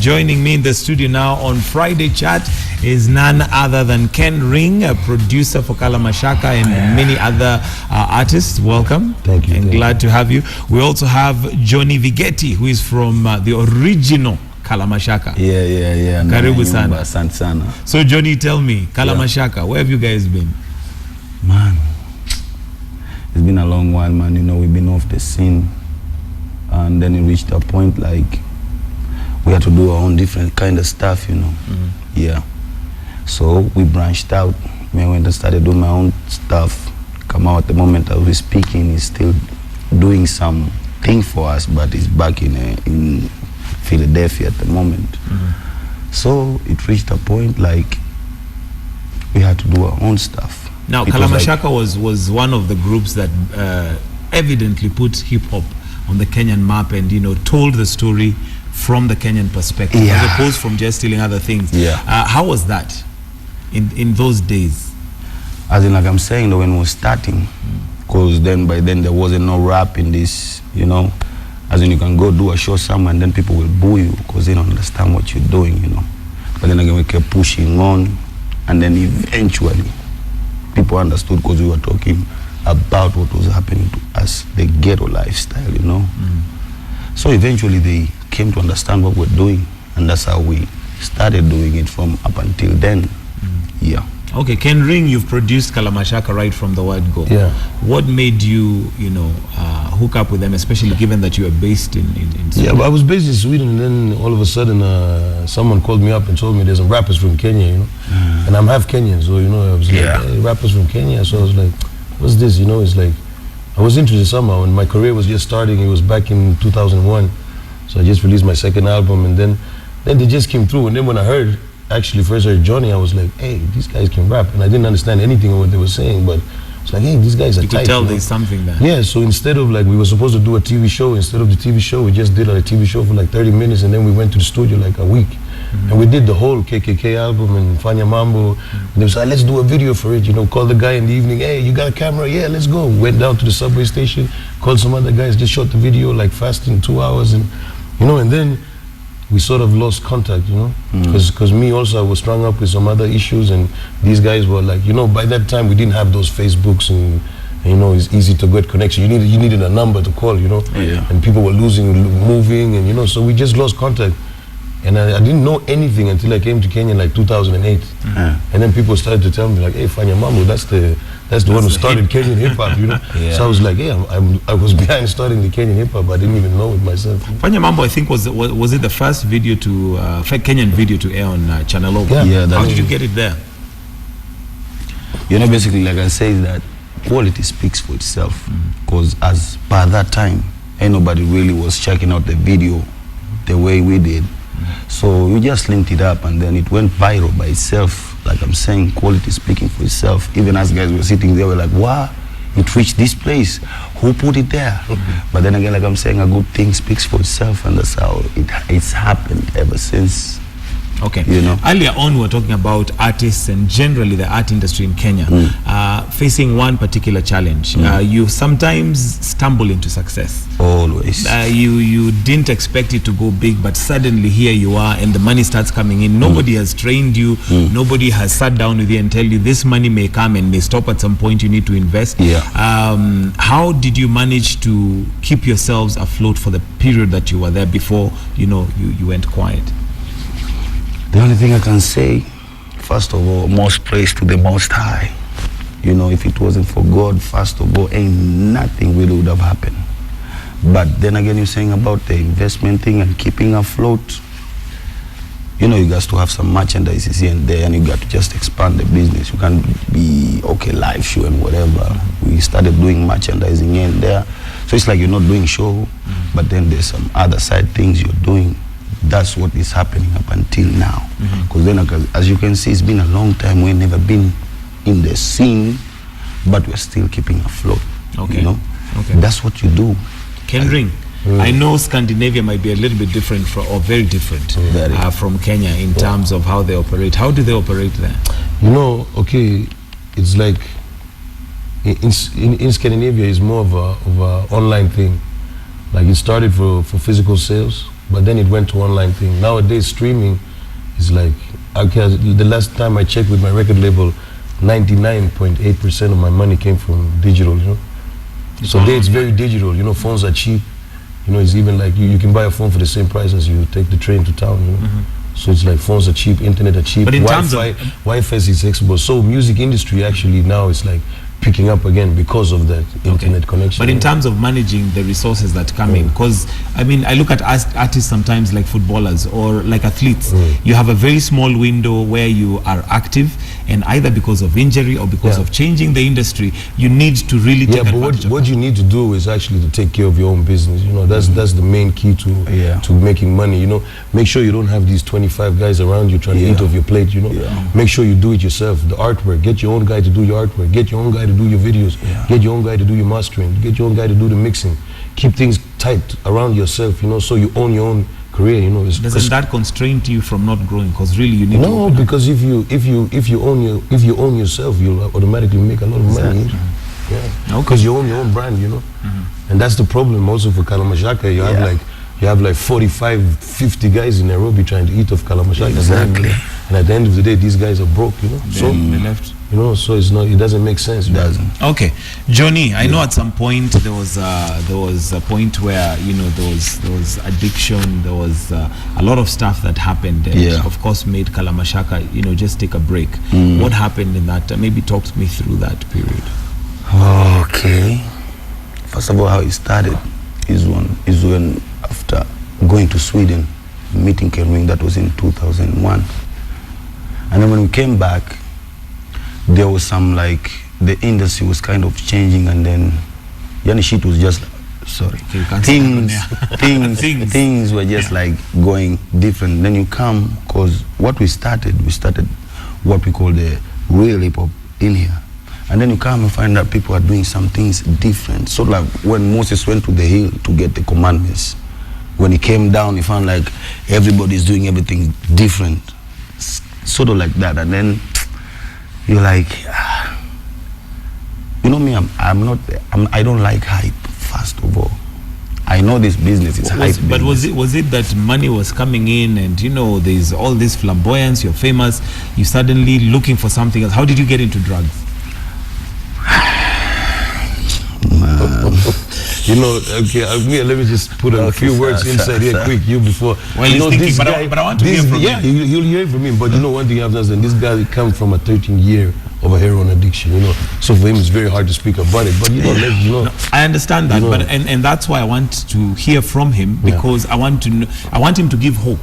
joining me in the studio now on Friday Chat is none other than Ken Ring, a producer for Kala Mashaka and many other artists. Welcome. Thank you. And glad to have you. We also have Johnny Vigeti, who is from the original Kala Mashaka. Yeah. Karibu sana. Asante sana. So Johnny, tell me, Kala Mashaka, where have you guys been? Man, it's been a long while, man. You know, we've been off the scene. And then it reached a point like we had to do our own different kind of stuff, you know. Yeah. So we branched out. I went and started doing my own stuff. Come out at the moment I was speaking, he's still doing some thing for us, but he's back in Philadelphia at the moment. So it reached a point like we had to do our own stuff. Now, Kala Mashaka was one of the groups that evidently put hip-hop on the Kenyan map and, you know, told the story from the Kenyan perspective, as opposed from just stealing other things. How was that in those days? As in, like I'm saying, when we were starting, because by then there wasn't no rap in this, you know. As in, you can go do a show somewhere and then people will boo you because they don't understand what you're doing, you know. But then again, we kept pushing on, and then eventually people understood because we were talking about what was happening to us, the ghetto lifestyle, you know. So eventually they came to understand what we're doing, and that's how we started doing it from up until then. Okay, Ken Ring, you've produced Kala Mashaka right from the word go. What made you, you know, hook up with them, especially given that you are based in Sweden? But I was based in Sweden, and then all of a sudden someone called me up and told me there's some rappers from Kenya, you know. And I'm half Kenyan, so, you know, I was like, hey, rappers from Kenya. So I was like, what's this, you know? It's like, I was interested somehow, and my career was just starting. It was back in 2001, so I just released my second album, and then they just came through. And then when I heard, actually first heard Johnny, I was like, hey, these guys can rap, and I didn't understand anything of what they were saying, but it's like, hey, these guys are tight. You could tell there's something there. Yeah, so instead of like, we were supposed to do a TV show, instead of the TV show, we just did a TV show for like 30 minutes, and then we went to the studio like a week. And we did the whole KKK album and Fanya Mambo. And they was like, let's do a video for it, you know, call the guy in the evening, hey, you got a camera? Yeah, let's go. Went down to the subway station, called some other guys, just shot the video like fast in 2 hours, and, you know, and then we sort of lost contact, you know, because me also, I was strung up with some other issues, and these guys were like, you know, by that time we didn't have those Facebooks, and you know, it's easy to get connection. You needed a number to call, you know, and people were moving, and, you know, so we just lost contact. And I didn't know anything until I came to Kenya in like 2008. And then people started to tell me like, hey, Fanya Mambo, that's the one who started Kenyan hip hop, you know. So I was like, yeah, I was behind starting the Kenyan hip hop. I didn't even know it myself. Fanya Mambo, I think, was it the first video to Kenyan video to air on Channel O? How did you get it there? You know, basically, like I say, that quality speaks for itself. Because as by that time, ain't nobody really was checking out the video the way we did. So we just linked it up, and then it went viral by itself. Like I'm saying, quality speaking for itself. Even as guys were sitting there, we're like, wow, it reached this place. Who put it there? But then again, like I'm saying, a good thing speaks for itself, and that's how it's happened ever since. Okay. You know? Earlier on, we were talking about artists and generally the art industry in Kenya facing one particular challenge. You sometimes stumble into success. Always. You didn't expect it to go big, but suddenly here you are, and the money starts coming in. Nobody has trained you. Nobody has sat down with you and tell you this money may come and may stop at some point. You need to invest. How did you manage to keep yourselves afloat for the period that you were there before, you know, you went quiet? The only thing I can say, first of all, most praise to the Most High. You know, if it wasn't for God, first of all, ain't nothing really would have happened. But then again, you're saying about the investment thing and keeping afloat. You know, you got to have some merchandise here and there, and you got to just expand the business. You can't be, okay, live show and whatever. We started doing merchandising here and there. So it's like you're not doing show, but then there's some other side things you're doing. That's what is happening up until now. Because then, as you can see, it's been a long time. We've never been in the scene, but we're still keeping afloat. You know? That's what you do. Ken Ring, I know Scandinavia might be a little bit different or very different from Kenya in terms of how they operate. How do they operate there? You know, okay, it's like in Scandinavia, it's more of a online thing. Like it started for physical sales. but then it went to online thing. Nowadays, streaming is like, the last time I checked with my record label, 99.8% of my money came from digital, you know. So today it's very digital, you know, phones are cheap. You know, it's even like you can buy a phone for the same price as you take the train to town, you know. So it's like phones are cheap, internet are cheap, But in terms of Wi-Fi is accessible. So music industry actually now is like picking up again because of that internet connection. But in terms of managing the resources that come in, because I mean, I look at artists sometimes like footballers or like athletes. You have a very small window where you are active, and either because of injury or because of changing the industry, you need to really take advantage of what you need to do is actually to take care of your own business. You know, that's the main key to making money. You know, make sure you don't have these 25 guys around you trying to eat off your plate. You know, make sure you do it yourself. The artwork, get your own guy to do your artwork. Get your own guy to do your videos. Get your own guy to do your mastering. Get your own guy to do the mixing. Keep things tight around yourself. You know, so you own your own career. You know, doesn't that constrain you from not growing? Because really, you need to. No, because if you own yourself, you'll automatically make a lot of money. Yeah, because you own your own brand. You know, and that's the problem also for Kalamashaka. You have like 45, 50 guys in Nairobi trying to eat off Kalamashaka. Exactly. And at the end of the day, these guys are broke. You know, so they left. You know, so it doesn't make sense. It doesn't. Okay, Johnny, I know at some point there was a point where, you know, there was addiction, there was a lot of stuff that happened, and of course made Kalamashaka, you know, just take a break. What happened in that? Maybe talk to me through that period. Okay. First of all, how it started is when after going to Sweden, meeting Kelvin, that was in 2001, and then when we came back, there was some, like, the industry was kind of changing, and then shit was just, things were just like going different. Then you come, because what we started what we call the real hip hop in here, and then you come and find that people are doing some things different. So like when Moses went to the hill to get the commandments, when he came down, he found like everybody's doing everything different, sort of like that, and then you're like, you know me, I don't like hype, first of all. I know this business is hype. But was it that money was coming in, and, you know, there's all this flamboyance, you're famous, you're suddenly looking for something else? How did you get into drugs? You know, okay, let me just put a few words inside here quick. You before. Well, you know, thinking, this guy, but I want to hear from him. Yeah, you'll hear from him. But you know, one thing I've done, this guy comes from a 13-year of a heroin addiction. You know, so for him it's very hard to speak about it. But you know, No, I understand that, you know, but and that's why I want to hear from him, because I want him to give hope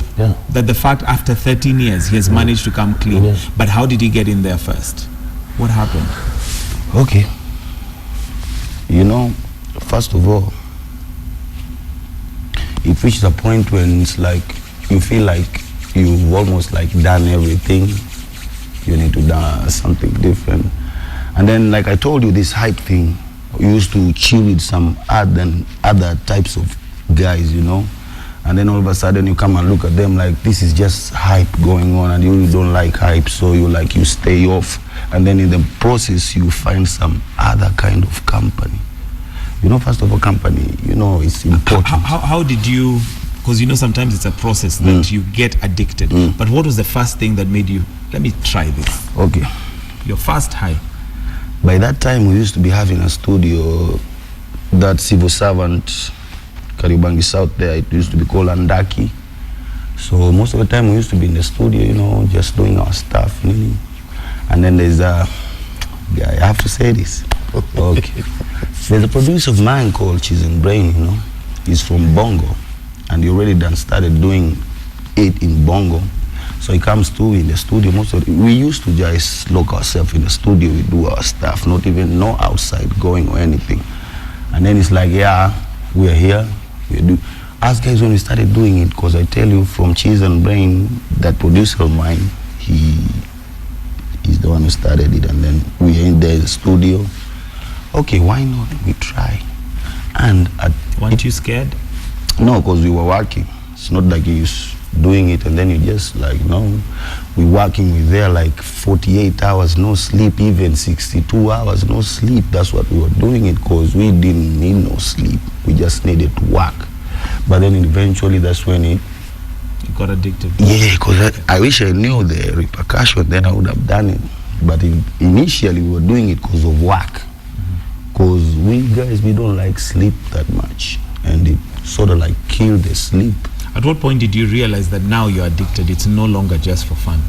that the fact after 13 years he has managed to come clean. But how did he get in there first? What happened? Okay. You know, first of all, it reaches a point when it's like you feel like you've almost like done everything. You need to do something different. And then, like I told you, this hype thing, we used to chill with some other types of guys, you know. And then all of a sudden you come and look at them like this is just hype going on, and you really don't like hype, so you stay off. And then in the process you find some other kind of company. You know, first of all, company, you know, it's important. How did you, because you know sometimes it's a process that you get addicted, but what was the first thing that made you, let me try this? Okay. Your first high? By that time we used to be having a studio, that civil servant, Karibangi South there, it used to be called Andaki. So most of the time we used to be in the studio, you know, just doing our stuff. And then there's a guy, I have to say this. Okay. There's a producer of mine called Cheese and Brain, you know. He's from Bongo, and he already started doing it in Bongo. So he comes to in the studio. We used to just lock ourselves in the studio, we do our stuff, not even no outside going or anything. And then it's like, yeah, we're here, we do. Us guys, when we started doing it, because I tell you, from Cheese and Brain, that producer of mine, he's the one who started it, and then we are in the studio. Okay, why not we try? And weren't you scared? No, because we were working. It's not like you're doing it and then you just like, no. We're working, we're there like 48 hours, no sleep, even 62 hours, no sleep. That's what we were doing it, because we didn't need no sleep. We just needed to work. But then eventually that's when it, You got addicted. yeah, because I wish I knew the repercussion, then I would have done it. But initially we were doing it because of work. Because we guys, we don't like sleep that much. And it sort of like killed the sleep. At what point did you realize that now you're addicted? It's no longer just for fun.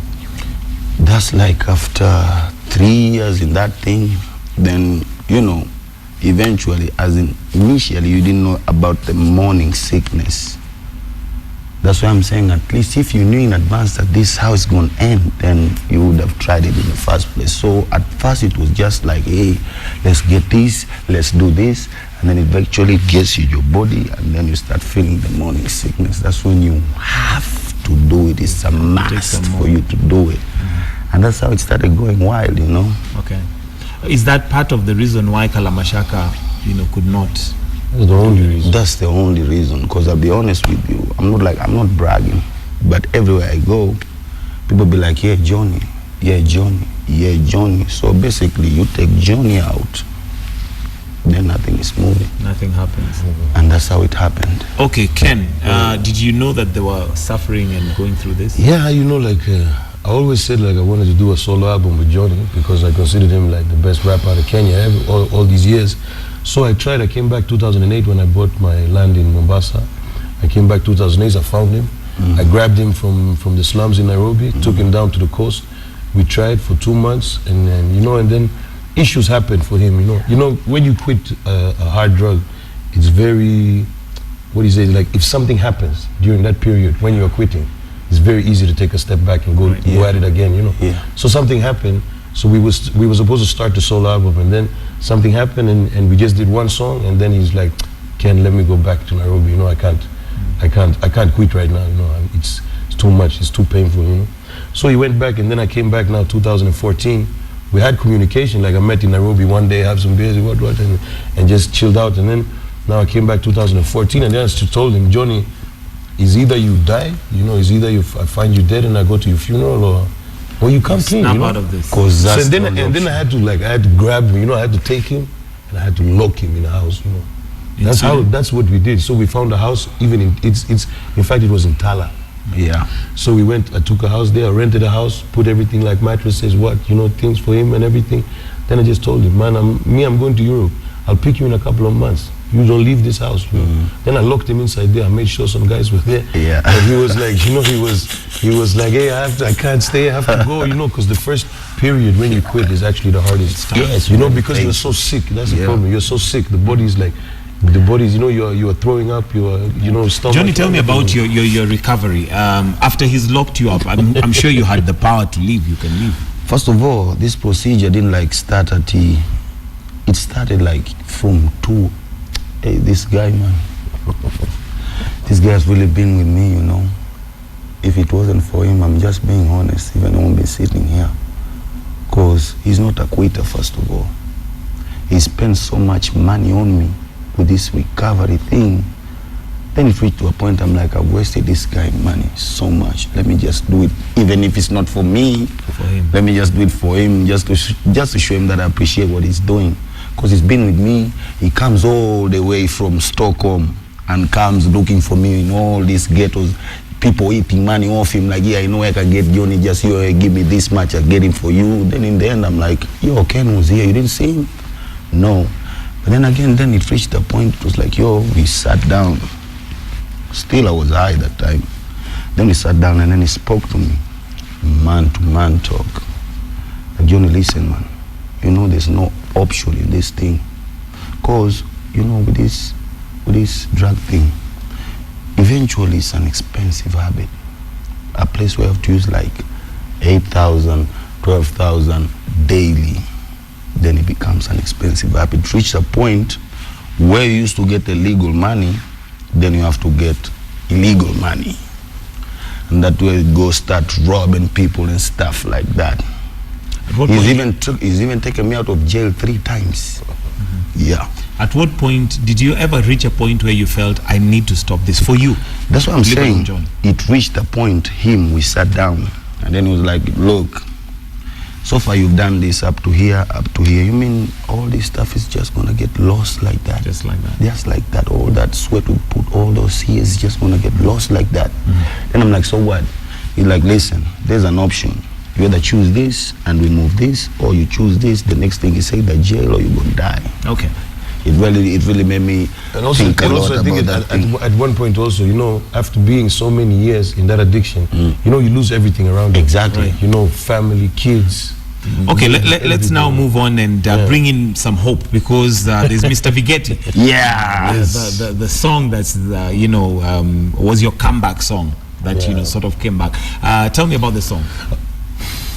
That's like after 3 years in that thing, then, you know, eventually, as in initially you didn't know about the morning sickness. That's why I'm saying, at least if you knew in advance that this how it's going to end, then you would have tried it in the first place. So at first it was just like, hey, let's get this, let's do this, and then eventually it gets you your body, and then you start feeling the morning sickness. That's when you have to do it. It's a must for you to do it. And that's how it started going wild, you know. Okay. Is that part of the reason why Kalamashaka, you know, could not? That's the only reason. That's the only reason. Because I'll be honest with you, I'm not bragging, but everywhere I go, people be like, yeah, Johnny, yeah, Johnny, yeah, Johnny. So basically, you take Johnny out, then nothing is moving. Nothing happens. And that's how it happened. Okay, Ken, did you know that they were suffering and going through this? Yeah, you know, like I always said, like I wanted to do a solo album with Johnny because I considered him like the best rapper out of Kenya all these years. So I tried. I came back 2008 when I bought my land in Mombasa. I came back 2008. I found him. I grabbed him from the slums in Nairobi, took him down to the coast. We tried for 2 months, and then, you know, and then issues happened for him. You know, when you quit a hard drug, it's very, what do you say? Like if something happens during that period when you're quitting, it's very easy to take a step back and go at it again. You know. Yeah. So something happened. So we were supposed to start the solo album, and then something happened, and we just did one song, and then he's like, "Ken, let me go back to Nairobi. You know, I can't quit right now. You know, it's too much. It's too painful. You know." So he went back, and then I came back now 2014. We had communication. Like I met in Nairobi one day, have some beers, what, and just chilled out. And then now I came back 2014, and then I just told him, Johnny, is either you die, you know, is either I find you dead and I go to your funeral, or you come clean, Snap you know? out of this. So then I had to grab him, you know, I had to take him and I had to lock him in the house, you know. That's what we did. So we found a house, even in fact it was in Tala. Yeah. So we went, I took a house there, I rented a house, put everything like mattresses, things for him and everything. Then I just told him, man, I'm going to Europe. I'll pick you in a couple of months. You don't leave this house. You know? Then I locked him inside there. I made sure some guys were there. Yeah. And he was like, you know, he was like, hey, I can't stay. I have to go. You know, because the first period when you quit is actually the hardest. Yes. You know, because you're so sick. That's the problem. You're so sick. The body's like, you know, you are throwing up. You are, you know, stomach. Johnny, tell me about your recovery. After he's locked you up, I'm sure you had the power to leave. You can leave. First of all, this procedure didn't like start at it started like from 2. Hey, this guy, man, this guy has really been with me, you know. If it wasn't for him, I'm just being honest, even I won't be sitting here. Because he's not a quitter, first of all. He spent so much money on me with this recovery thing. Then it reached to a point I'm like, I've wasted this guy money so much. Let me just do it, even if it's not for me. For him. Let me just do it for him, just to show him that I appreciate what he's doing. Because he's been with me. He comes all the way from Stockholm and comes looking for me in all these ghettos. People eating money off him, like, yeah, I know I can get Johnny, just you give me this much, I get him for you. Then in the end, I'm like, yo, Ken was here, you didn't see him? No. But then again, then it reached a point, it was like, yo, we sat down. Still, I was high that time. Then we sat down and then he spoke to me. Man-to-man talk. Like, Johnny, listen, man. You know, there's no option in this thing. Because, you know, with this drug thing, eventually it's an expensive habit. A place where you have to use like 8,000, 12,000 daily. Then it becomes an expensive habit. It reaches a point where you used to get the legal money, then you have to get illegal money. And that way it goes start robbing people and stuff like that. He's even taken me out of jail 3 times. Yeah. At what point did you ever reach a point where you felt I need to stop this for you? That's what I'm saying. John. It reached a point, we sat down, and then he was like, look, so far you've done this up to here. You mean all this stuff is just gonna get lost like that? Just like that. Just like that. All that sweat we put, all those years is just gonna get lost like that. Then I'm like, so what? He's like, listen, there's an option. You either choose this and remove this, or you choose this. The next thing is either jail or you're gonna die. Okay. It really made me think a lot about that thing. At one point also, you know, after being so many years in that addiction, you know, you lose everything around you. Exactly. Right? You know, family, kids. Okay, let's now move on and bring in some hope, because there's Mr. Vigeti. Yeah. The song that's, you know, was your comeback song that, you know, sort of came back. Tell me about the song.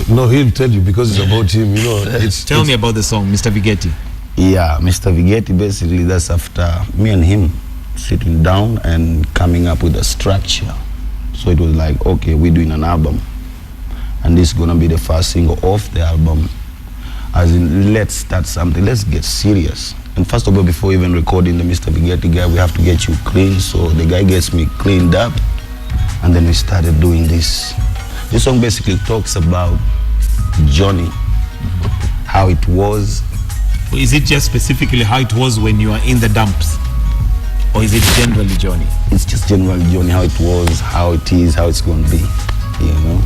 No, he'll tell you because it's about him, you know. Tell me about the song, Mr. Vigeti. Yeah, Mr. Vigeti, basically that's after me and him sitting down and coming up with a structure. So it was like, okay, we're doing an album, and this is gonna be the first single off the album. As in, let's start something, let's get serious. And first of all, before even recording the Mr. Vigeti guy, we have to get you clean. So the guy gets me cleaned up, and then we started doing this. This song basically talks about Johnny, how it was. Is it just specifically how it was when you were in the dumps? Or is it generally Johnny? It's just generally Johnny, how it was, how it is, how it's going to be, you know.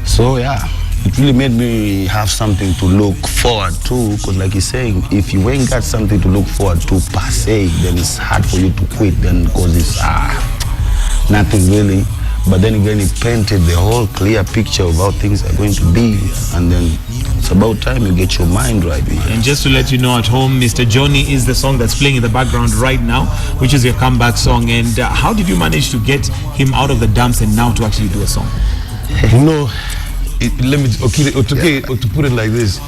So yeah, it really made me have something to look forward to, because like he's saying, if you ain't got something to look forward to per se, then it's hard for you to quit, then, because it's nothing really. But then again, he painted the whole clear picture of how things are going to be, and then it's about time you get your mind right. And just to let you know at home, Mr. Johnny is the song that's playing in the background right now, which is your comeback song. And how did you manage to get him out of the dumps and now to actually do a song? You know, to put it like this,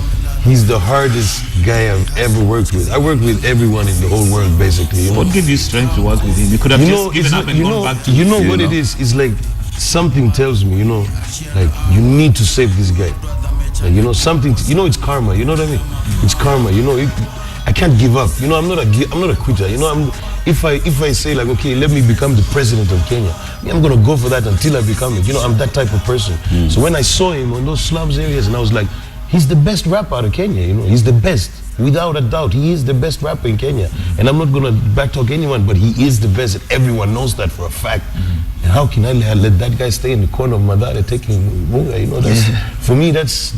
he's the hardest guy I've ever worked with. I work with everyone in the whole world, basically. You know? What gave you strength to work with him? You could have just given up and gone back to... You know what it is? It's like something tells me, you know, like you need to save this guy. Like, you know, something, you know, it's karma. You know what I mean? It's karma. You know, I can't give up. You know, I'm not a quitter. You know, if I say like, okay, let me become the president of Kenya, I'm gonna go for that until I become it. You know, I'm that type of person. So when I saw him on those slums areas, and I was like, he's the best rapper out of Kenya, you know. He's the best, without a doubt. He is the best rapper in Kenya. And I'm not gonna backtalk anyone, but he is the best, and everyone knows that for a fact. And how can I let that guy stay in the corner of Madare taking Munga? You know, for me, that's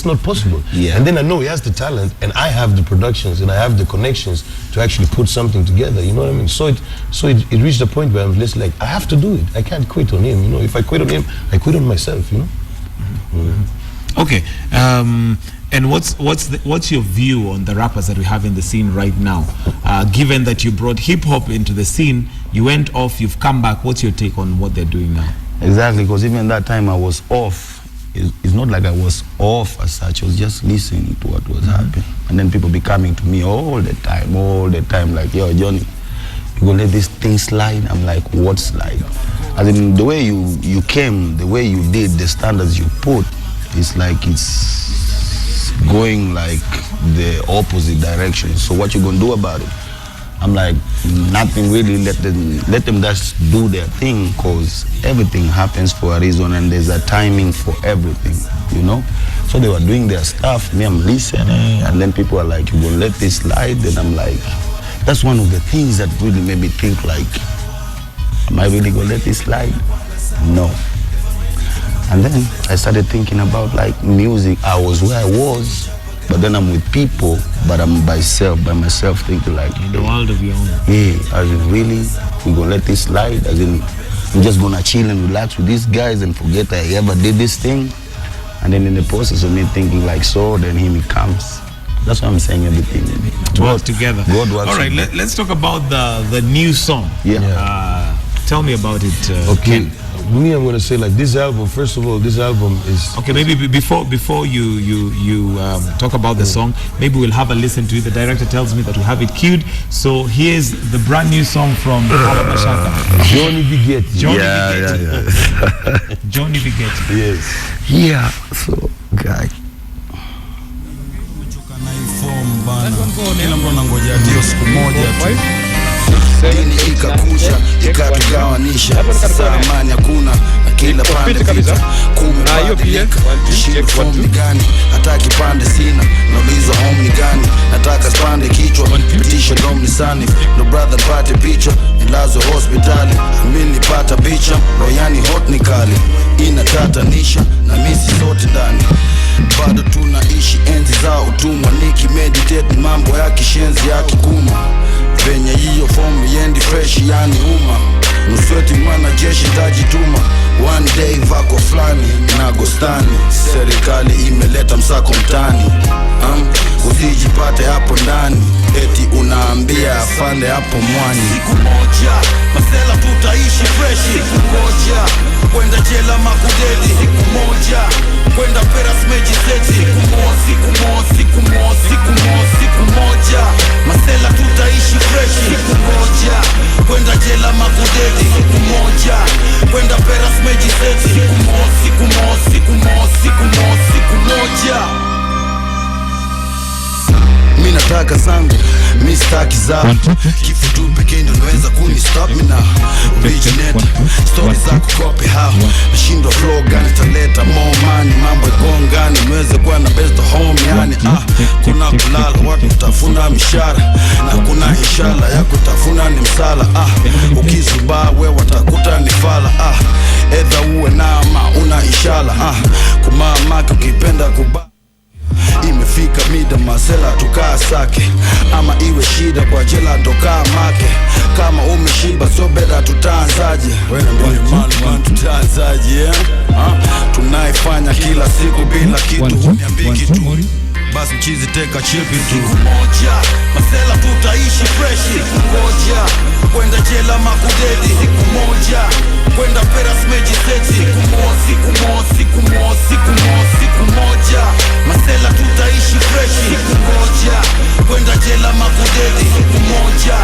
not possible. Yeah. And then I know he has the talent, and I have the productions, and I have the connections to actually put something together. You know what I mean? So it reached a point where I'm just like, I have to do it. I can't quit on him. You know, if I quit on him, I quit on myself. You know. Okay, and what's your view on the rappers that we have in the scene right now? Given that you brought hip hop into the scene, you went off, you've come back. What's your take on what they're doing now? Exactly, because even that time I was off. It's not like I was off as such. I was just listening to what was happening, and then people be coming to me all the time, like, yo, Johnny, you gonna let this thing slide? I'm like, what slide? As in, the way you came, the way you did, the standards you put, it's like it's going like the opposite direction. So what you gonna do about it? I'm like, nothing really. Let them just do their thing, because everything happens for a reason, and there's a timing for everything, you know. So they were doing their stuff, me, I'm listening, and then people are like, you gonna let this slide? Then I'm like, that's one of the things that really made me think like, am I really gonna let this slide? No. And then I started thinking about like music. I was where I was, but then I'm with people, but I'm by myself, thinking like, in the world of your own. Yeah, as in, really, we're gonna let this slide? As in, I'm just gonna chill and relax with these guys and forget I ever did this thing? And then in the process of me thinking like, so then here he comes. That's why I'm saying everything. Work together. God works. All right, let's talk about the new song. Yeah. Tell me about it, Okay. Ken. Me, I'm gonna say like this album. First of all, this album is okay. Maybe before you talk about the song, maybe we'll have a listen to it. The director tells me that we have it queued. So here's the brand new song from Mashaka. Johnny Vigeti. Yeah. Johnny Vigeti. Yes. Yeah. So, guy. Dini ikakuja ikatugawanisha, sasa amani hakuna, kila pande Pita kabisa. vita Hiyo pia. kumebadilika. One, two, Shida check, one, form two. ni gani? Hata kipande sina, nauliza home ni gani? Nataka spande kichwa, pitisha dom ni sani. No brother mpate picha, nilazwe hospitali. Mimi nipata picha, royani hot ni kali. Inatatanisha, na misi sote ndani. Bado tunaishi enzi za utumwa, nikimeditate mambo ya kishenzi ya kikuma. Venye hiyo form yendi fresh yani uma. Nusweti mwana jeshi tajituma. One day vako flani na Agostani. Serikali imeleta msako mtani. Usijipate hapo ndani, eti unaambia afande hapo mwani. Siku moja masela tutaishi fresh. Siku moja kwenda jela makudeli. Siku moja kwenda peras meji seti. Siku moja masela tutaishi fresh. Siku moja kwenda jela makudeli. Siku moja kwenda peras meji seti. Siku moja mi nataka zangu, mi staki zao. Kifo tu pekee ndo naweza kuni stop me now. Originate, story za kukope hao. Nashindwa flow gani taleta more money. Mambo igongani, nweze kuwa na best home yani. Kuna kulala, watu utafuna mishara. Na kuna inshallah ya kutafuna ni msala. Ukizubaa we watakuta ni fala. Edha uwe na ama una inshallah. Kumamaki ukipenda kubaa. Imefika mida masela tukaa sake. Ama iwe shida kwa jela tokaa make. Kama umeshiba so beda tutaanzaje? Man tutaanzaje? Tunaifanya kila siku bila kitu. Niambie kitu, basi mchizi teka chipi tu. Siku moja masela tutaishi fresh. Siku moja kwenda jela makudeli. Siku moja kwenda peras meji seti. Siku moja masela tutaishi fresh. Siku moja kwenda jela makudeli. Siku moja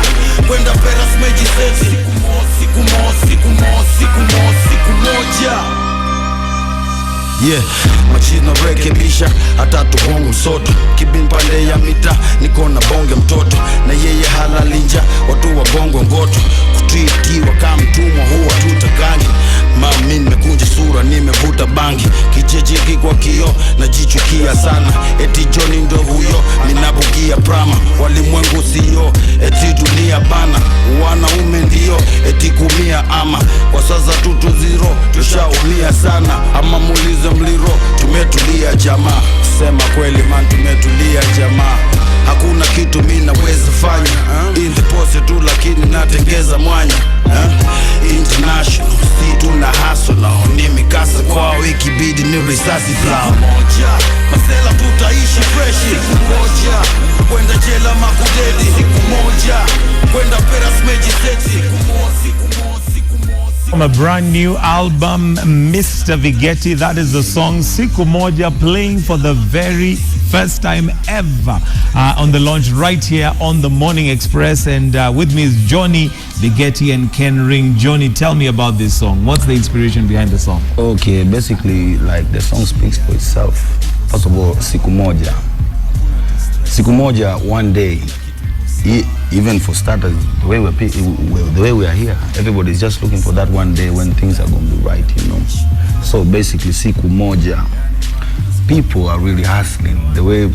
kwenda peras meji seti. Siku moja yeah, machino rekebisha hata tukongo msoto. Kibin pande ya mita, niko na bonge mtoto. Na yeye halalinja, watu wa bongo ngoto. Kutitiwa kama mtumwa huwa tutagangi. Mami nimekunja sura, nimevuta bangi. Kichechiki kwa kio, na jichukia sana. Eti Johnny ndo huyo, minabugia prama. Walimwengu siyo, eti dunia bana. Wanaume ndio, eti kumia ama. Kwa sasa tutu zero, tushaumia sana. Ama mulize mliro, tumetulia jamaa. Kusema kweli man, tumetulia jamaa. Hakuna kitu mi naweza fanya. Indipose tu lakini natengeza mwanya. International, si tuna hustle now. Ni mikasa kwa wiki bidi ni risasi plow. Siku moja masela tutaishi fresh. Siku moja kwenda jela makudeli. Siku moja kwenda peras meji seti. From a brand new album, Mr. Vigeti, that is the song Siku Moja, playing for the very first time ever on the launch right here on the Morning Express. And with me is Johnny Vigeti and Ken Ring. Johnny, tell me about this song. What's the inspiration behind the song? Okay, basically like the song speaks for itself. First of all, Siku Moja. Siku Moja, one day. Even for starters, the way we are here, everybody's just looking for that one day when things are going to be right, you know. So basically, Siku Moja, people are really hustling. The way,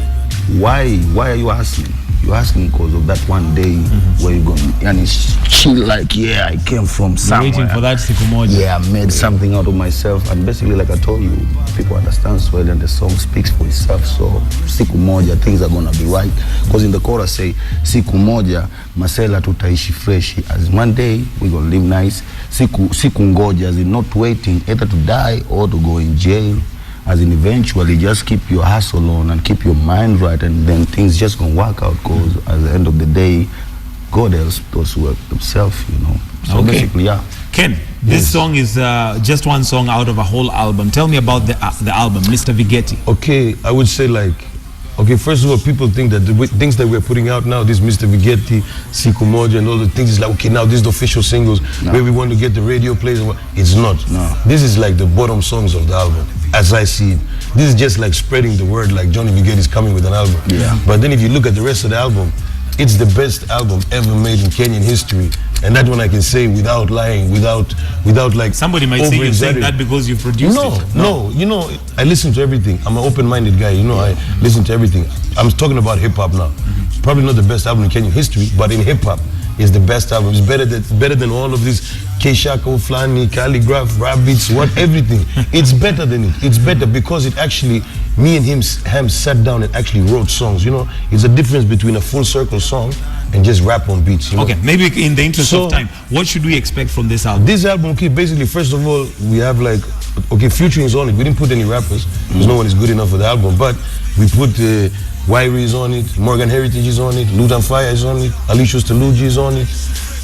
why are you hustling? You're hustling because of that one day where you're going to, and she like, yeah, I came from somewhere. Waiting for that Siku Moja. Yeah, I made something out of myself. And basically, like I told you, people understand Swahili and the song speaks for itself. So, Siku Moja, things are going to be right. Because in the chorus say, Siku Moja, masela tutaishi fresh. As one day, we're going to live nice. Siku ngoja, as in not waiting either to die or to go in jail. As in eventually just keep your hustle on and keep your mind right, and then things just gonna work out, because at the end of the day, God helps those who work themselves, you know. So okay. Basically, yeah. Ken, this song is just one song out of a whole album. Tell me about the album, Mr. Vigeti. Okay, I would say like, okay, first of all, people think that the things that we're putting out now, this Mr. Vigeti, Siku Moja and all the things, is like, okay, now this is the official singles where we want to get the radio plays. And it's not. No. This is like the bottom songs of the album, as I see it. This is just like spreading the word, like Johnny Vigeti is coming with an album. Yeah. But then if you look at the rest of the album, it's the best album ever made in Kenyan history. and that one I can say without lying, without like Somebody might say you're saying that because you produced it. No, you know, I listen to everything. I'm an open-minded guy, you know, I listen to everything. I'm talking about hip-hop now. Probably not the best album in Kenyan history, but in hip-hop, it's the best album. It's better than all of this K-Shako, Flani, Calligraph, Rabbits, everything. It's better than it. It's better because it actually, me and him sat down and actually wrote songs, you know. It's a difference between a full circle song and just rap on beats, you know? Okay, maybe in the interest of time, what should we expect from this album? This album, okay, basically, first of all, we have like, okay, featuring is on it. We didn't put any rappers, because no one is good enough for the album, but we put Wyrie is on it, Morgan Heritage is on it, Lutan Fire is on it, Alicious Taluji is on it,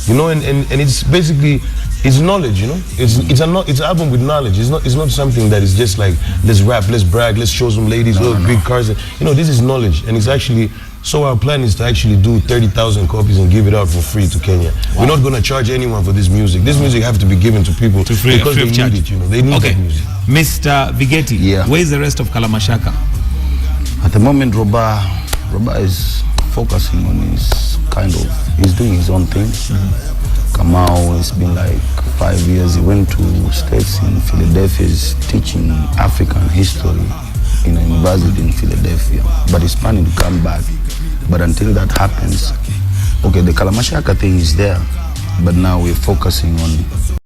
you know, and it's basically, it's knowledge, you know. It's an album with knowledge. It's not something that is just like, let's rap, let's brag, let's show some ladies, big cars. You know, this is knowledge, and it's actually, so our plan is to actually do 30,000 copies and give it out for free to Kenya. Wow. We're not going to charge anyone for this music. This music have to be given to people because they need it, you know. They need that music. Mr. Vigeti, where is the rest of Kalamashaka? At the moment, Roba is focusing on he's doing his own thing. Kamau, it's been like 5 years. He went to States in Philadelphia, he's teaching African history in a university in Philadelphia, but he's planning to come back. But until that happens, okay, the Kalamashaka thing is there, but now we're focusing on